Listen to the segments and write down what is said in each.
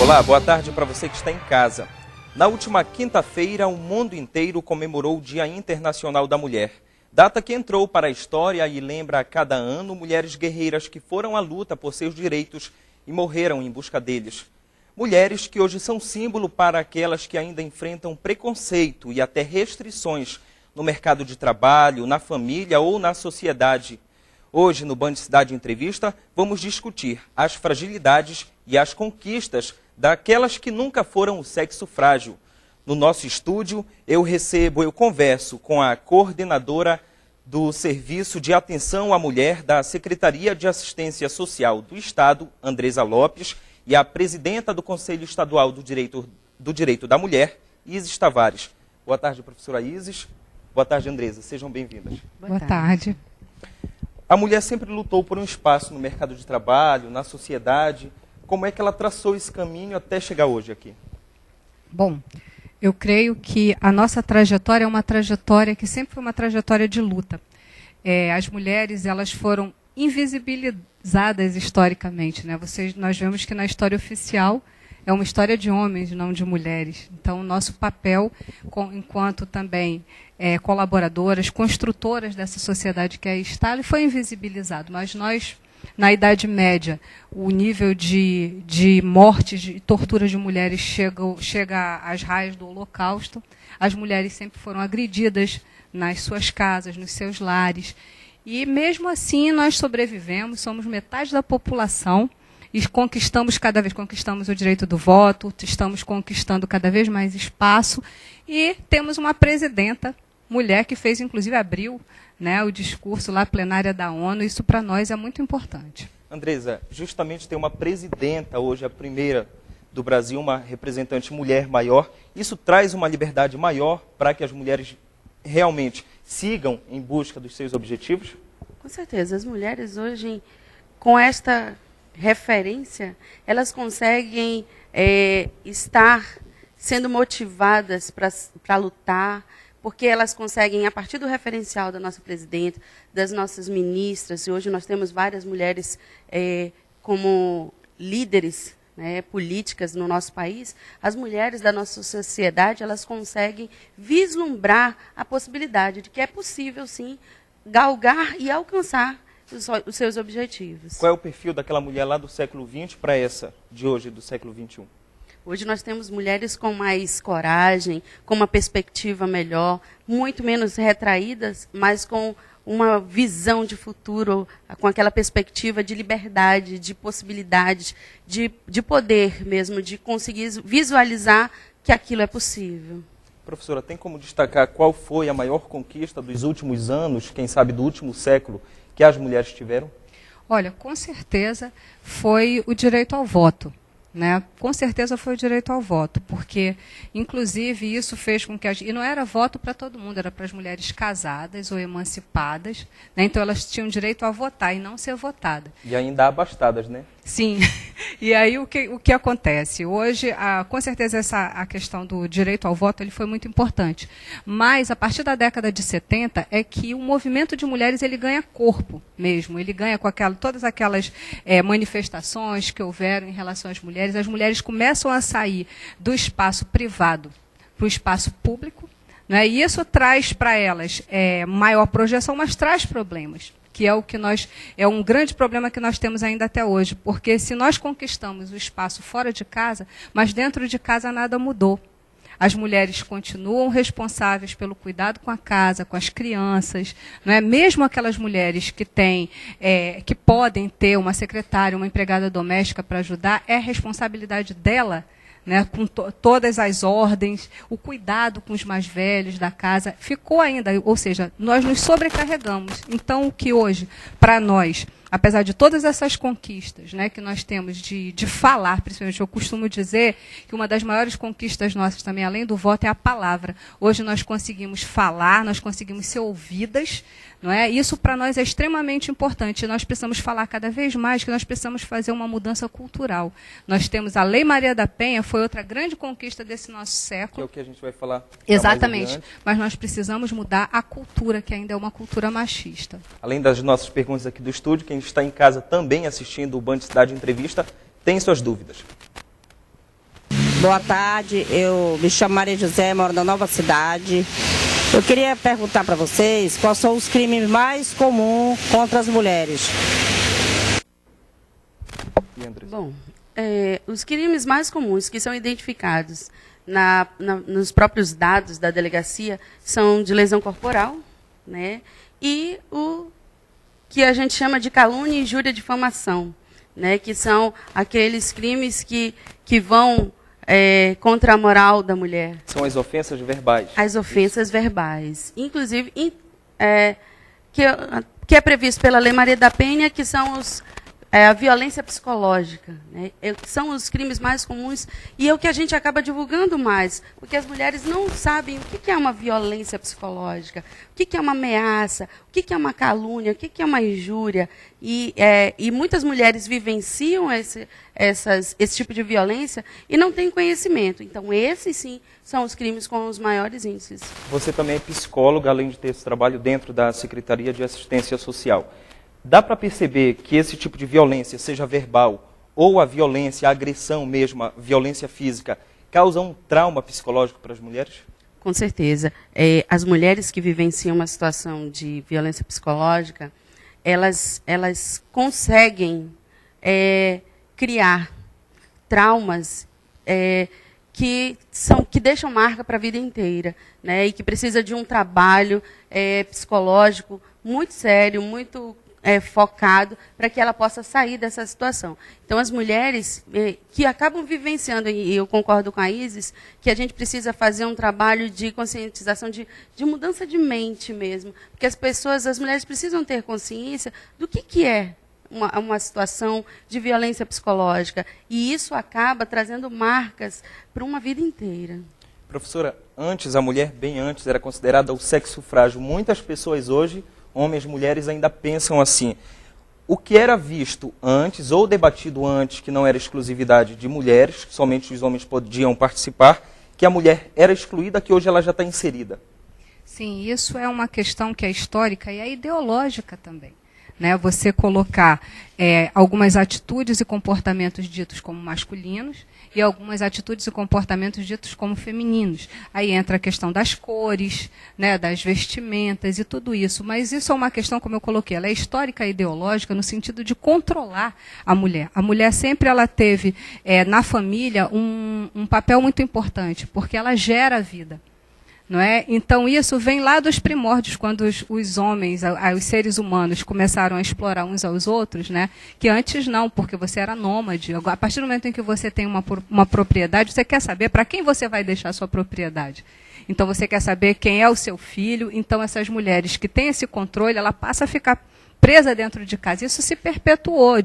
Olá, boa tarde para você que está em casa. Na última quinta-feira, o mundo inteiro comemorou o Dia Internacional da Mulher. Data que entrou para a história e lembra a cada ano mulheres guerreiras que foram à luta por seus direitos e morreram em busca deles. Mulheres que hoje são símbolo para aquelas que ainda enfrentam preconceito e até restrições no mercado de trabalho, na família ou na sociedade. Hoje, no Band Cidade Entrevista, vamos discutir as fragilidades e as conquistas daquelas que nunca foram o sexo frágil. No nosso estúdio, eu converso com a coordenadora do Serviço de Atenção à Mulher da Secretaria de Assistência Social do Estado, Andresa Lopes, e a presidenta do Conselho Estadual do Direito da Mulher, Isis Tavares. Boa tarde, professora Isis. Boa tarde, Andresa. Sejam bem-vindas. Boa tarde. A mulher sempre lutou por um espaço no mercado de trabalho, na sociedade. Como é que ela traçou esse caminho até chegar hoje aqui? Bom, eu creio que a nossa trajetória é uma trajetória que sempre foi uma trajetória de luta. As mulheres, elas foram invisibilizadas historicamente, né? Nós vemos que na história oficial é uma história de homens, não de mulheres. Então, o nosso papel, enquanto também colaboradoras, construtoras dessa sociedade que é Estado, foi invisibilizado. Mas nós, na Idade Média, o nível de mortes e tortura de mulheres chega às raias do Holocausto. As mulheres sempre foram agredidas nas suas casas, nos seus lares. E, mesmo assim, nós sobrevivemos, somos metade da população e conquistamos o direito do voto, estamos conquistando cada vez mais espaço e temos uma presidenta, mulher, que fez, inclusive, abriu, né, o discurso lá, plenária da ONU. Isso para nós é muito importante. Andresa, justamente ter uma presidenta hoje, a primeira do Brasil, uma representante mulher maior, isso traz uma liberdade maior para que as mulheres realmente sigam em busca dos seus objetivos? Com certeza. As mulheres hoje, com esta referência, elas conseguem estar sendo motivadas para lutar, porque elas conseguem, a partir do referencial da nossa presidenta, das nossas ministras, e hoje nós temos várias mulheres como líderes, né, políticas no nosso país, as mulheres da nossa sociedade, elas conseguem vislumbrar a possibilidade de que é possível, sim, galgar e alcançar os seus objetivos. Qual é o perfil daquela mulher lá do século XX para essa de hoje, do século XXI? Hoje nós temos mulheres com mais coragem, com uma perspectiva melhor, muito menos retraídas, mas com uma visão de futuro, com aquela perspectiva de liberdade, de possibilidades, de poder mesmo, de conseguir visualizar que aquilo é possível. Professora, tem como destacar qual foi a maior conquista dos últimos anos, quem sabe do último século, que as mulheres tiveram? Olha, com certeza foi o direito ao voto. Né? Com certeza foi o direito ao voto, porque, inclusive, isso fez com que... E não era voto para todo mundo, era para as mulheres casadas ou emancipadas, né? Então elas tinham direito a votar e não ser votada. E ainda abastadas, né? Sim. E aí o que acontece? Hoje, com certeza, a questão do direito ao voto ele foi muito importante. Mas, a partir da década de 70, é que o movimento de mulheres ele ganha corpo mesmo. Ele ganha com todas aquelas manifestações que houveram em relação às mulheres. As mulheres começam a sair do espaço privado para o espaço público, né? E isso traz para elas maior projeção, mas traz problemas. Que é um grande problema que nós temos ainda até hoje, porque se nós conquistamos o espaço fora de casa, mas dentro de casa nada mudou. As mulheres continuam responsáveis pelo cuidado com a casa, com as crianças, não é? Mesmo aquelas mulheres que podem ter uma secretária, uma empregada doméstica para ajudar, é responsabilidade dela, né, com todas as ordens, o cuidado com os mais velhos da casa, ficou ainda, ou seja, nós nos sobrecarregamos. Então, o que hoje, para nós, apesar de todas essas conquistas, né, que nós temos de falar, principalmente, eu costumo dizer que uma das maiores conquistas nossas também, além do voto, é a palavra. Hoje nós conseguimos falar, nós conseguimos ser ouvidas, não é? Isso para nós é extremamente importante. Nós precisamos falar cada vez mais que nós precisamos fazer uma mudança cultural. Nós temos a Lei Maria da Penha, foi outra grande conquista desse nosso século. Que é o que a gente vai falar. Exatamente. Mas nós precisamos mudar a cultura, que ainda é uma cultura machista. Além das nossas perguntas aqui do estúdio, quem está em casa também assistindo o Band Cidade Entrevista, tem suas dúvidas. Boa tarde, eu me chamo Maria José, moro na Nova Cidade. Eu queria perguntar para vocês quais são os crimes mais comuns contra as mulheres. Bom, os crimes mais comuns que são identificados nos próprios dados da delegacia são de lesão corporal, né, e o que a gente chama de calúnia, injúria e difamação, né, que são aqueles crimes que vão contra a moral da mulher. São as ofensas verbais. As ofensas verbais. Inclusive, que é previsto pela Lei Maria da Penha, que são a violência psicológica, né? São os crimes mais comuns e é o que a gente acaba divulgando mais, porque as mulheres não sabem o que é uma violência psicológica, o que é uma ameaça, o que é uma calúnia, o que é uma injúria. E muitas mulheres vivenciam esse tipo de violência e não têm conhecimento. Então, esses, sim, são os crimes com os maiores índices. Você também é psicóloga, além de ter esse trabalho dentro da Secretaria de Assistência Social. Dá para perceber que esse tipo de violência, seja verbal ou a violência, a agressão mesmo, a violência física, causa um trauma psicológico para as mulheres? Com certeza. As mulheres que vivenciam uma situação de violência psicológica, elas conseguem criar traumas que deixam marca para a vida inteira, né? E que precisa de um trabalho psicológico muito sério, muito focado para que ela possa sair dessa situação. Então, as mulheres que acabam vivenciando, e eu concordo com a Isis, que a gente precisa fazer um trabalho de conscientização, de mudança de mente mesmo, porque as mulheres precisam ter consciência do que é uma situação de violência psicológica, e isso acaba trazendo marcas para uma vida inteira. Professora, a mulher bem antes era considerada o sexo frágil. Muitas pessoas hoje, homens e mulheres, ainda pensam assim. O que era visto antes, ou debatido antes, que não era exclusividade de mulheres, que somente os homens podiam participar, que a mulher era excluída, que hoje ela já está inserida. Sim, isso é uma questão que é histórica e é ideológica também. Né? Você colocar algumas atitudes e comportamentos ditos como masculinos e algumas atitudes e comportamentos ditos como femininos. Aí entra a questão das cores, né, das vestimentas e tudo isso. Mas isso é uma questão, como eu coloquei, ela é histórica e ideológica no sentido de controlar a mulher. A mulher sempre ela teve na família um papel muito importante, porque ela gera a vida. Não é? Então, isso vem lá dos primórdios, quando os homens, os seres humanos, começaram a explorar uns aos outros, né? Que antes não, porque você era nômade. A partir do momento em que você tem uma propriedade, você quer saber para quem você vai deixar a sua propriedade. Então, você quer saber quem é o seu filho. Então, essas mulheres que têm esse controle, ela passa a ficar presa dentro de casa. Isso se perpetuou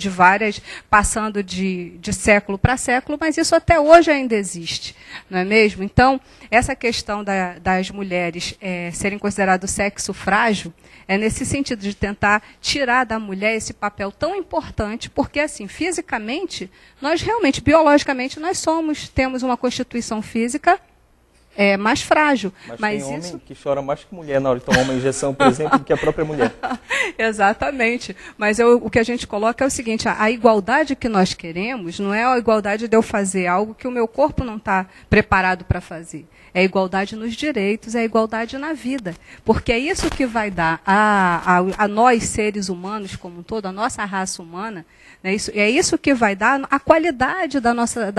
passando de século para século, mas isso até hoje ainda existe, não é mesmo? Então, essa questão das mulheres serem consideradas sexo frágil é nesse sentido de tentar tirar da mulher esse papel tão importante, porque assim, fisicamente, nós realmente, biologicamente, temos uma constituição física mais frágil. Mas tem isso... homem que chora mais que mulher na hora de tomar uma injeção, por exemplo, do que a própria mulher. Exatamente. Mas o que a gente coloca é o seguinte, a igualdade que nós queremos não é a igualdade de eu fazer algo que o meu corpo não está preparado para fazer. É a igualdade nos direitos, é a igualdade na vida. Porque é isso que vai dar a nós, seres humanos como um todo, a nossa raça humana, né, é isso que vai dar a qualidade da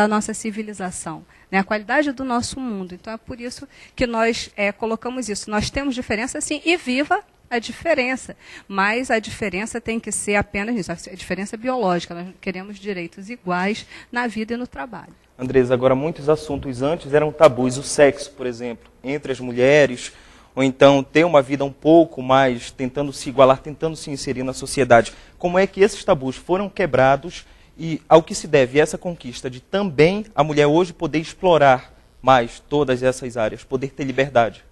nossa civilização. Né, a qualidade do nosso mundo. Então, é por isso que nós colocamos isso. Nós temos diferença, sim, e viva a diferença. Mas a diferença tem que ser apenas isso, a diferença biológica. Nós queremos direitos iguais na vida e no trabalho. Andresa, agora, muitos assuntos antes eram tabus. O sexo, por exemplo, entre as mulheres, ou então ter uma vida um pouco mais, tentando se igualar, tentando se inserir na sociedade. Como é que esses tabus foram quebrados? E ao que se deve essa conquista de também a mulher hoje poder explorar mais todas essas áreas, poder ter liberdade?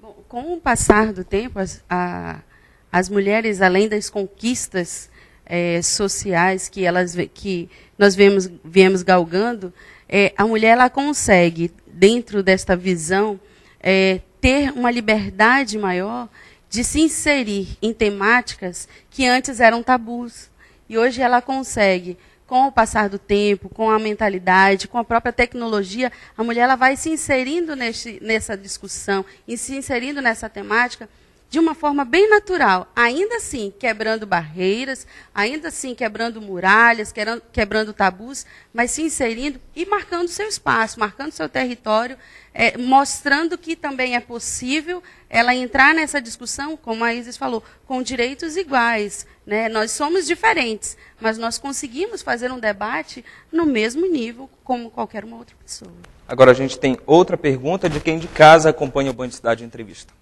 Bom, com o passar do tempo, as mulheres, além das conquistas sociais que nós viemos galgando, a mulher ela consegue, dentro desta visão, ter uma liberdade maior de se inserir em temáticas que antes eram tabus. E hoje ela consegue, com o passar do tempo, com a mentalidade, com a própria tecnologia, a mulher ela vai se inserindo nessa discussão, e se inserindo nessa temática de uma forma bem natural, ainda assim quebrando barreiras, ainda assim quebrando muralhas, quebrando tabus, mas se inserindo e marcando seu espaço, marcando seu território, mostrando que também é possível ela entrar nessa discussão, como a Isis falou, com direitos iguais. Né? Nós somos diferentes, mas nós conseguimos fazer um debate no mesmo nível como qualquer uma outra pessoa. Agora a gente tem outra pergunta de quem de casa acompanha o Band Cidade Entrevista.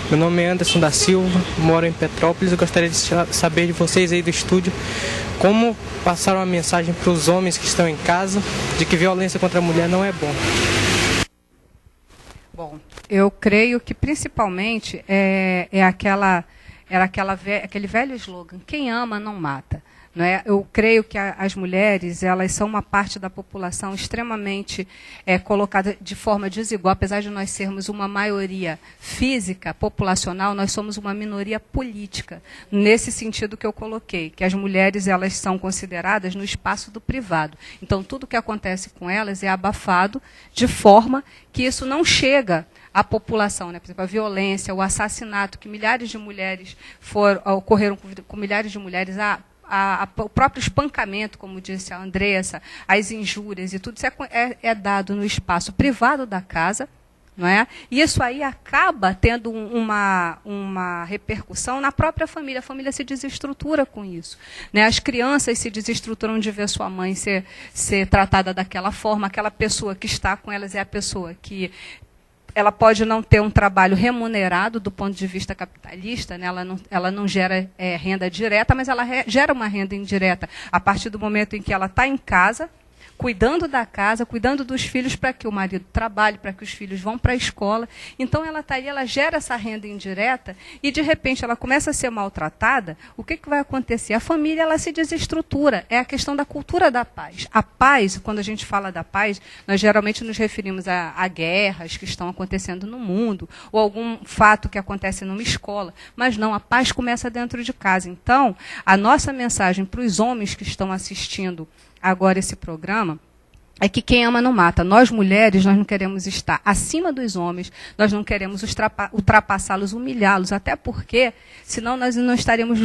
Meu nome é Anderson da Silva, moro em Petrópolis. Eu gostaria de saber de vocês aí do estúdio como passar uma mensagem para os homens que estão em casa de que violência contra a mulher não é bom. Bom, eu creio que principalmente aquele velho slogan, quem ama não mata. Não é? Eu creio que as mulheres elas são uma parte da população extremamente colocada de forma desigual. Apesar de nós sermos uma maioria física, populacional, nós somos uma minoria política. Nesse sentido que eu coloquei, que as mulheres elas são consideradas no espaço do privado. Então, tudo que acontece com elas é abafado de forma que isso não chega à população. Né? Por exemplo, a violência, o assassinato, que milhares de mulheres ocorreram com milhares de mulheres, o próprio espancamento, como disse a Andressa, as injúrias e tudo isso é dado no espaço privado da casa, não é? E isso aí acaba tendo uma repercussão na própria família. A família se desestrutura com isso. Né? As crianças se desestruturam de ver sua mãe ser tratada daquela forma. Aquela pessoa que está com elas é a pessoa que ela pode não ter um trabalho remunerado do ponto de vista capitalista, né? Ela não gera renda direta, mas ela gera uma renda indireta a partir do momento em que ela está em casa, cuidando da casa, cuidando dos filhos para que o marido trabalhe, para que os filhos vão para a escola. Então ela está ali, ela gera essa renda indireta e de repente ela começa a ser maltratada. O que vai acontecer? A família ela se desestrutura. É a questão da cultura da paz. A paz, quando a gente fala da paz, nós geralmente nos referimos a guerras que estão acontecendo no mundo ou algum fato que acontece numa escola. Mas não, a paz começa dentro de casa. Então, a nossa mensagem para os homens que estão assistindo agora esse programa é que quem ama não mata. Nós, mulheres, nós não queremos estar acima dos homens, nós não queremos ultrapassá-los, humilhá-los, até porque, senão nós não estaremos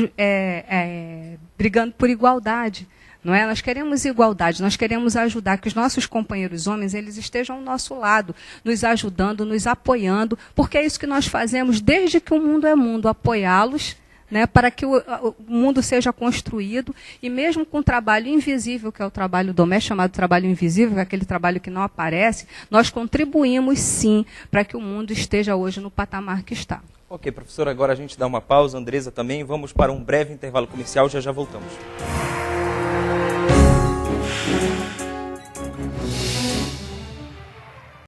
brigando por igualdade. Não é? Nós queremos igualdade, nós queremos ajudar que os nossos companheiros homens eles estejam ao nosso lado, nos ajudando, nos apoiando, porque é isso que nós fazemos desde que o mundo é mundo, apoiá-los, né, para que o mundo seja construído, e mesmo com o trabalho invisível, que é o trabalho doméstico, chamado trabalho invisível, que é aquele trabalho que não aparece, nós contribuímos sim para que o mundo esteja hoje no patamar que está. Ok, professora, agora a gente dá uma pausa, Andressa também, vamos para um breve intervalo comercial, já voltamos.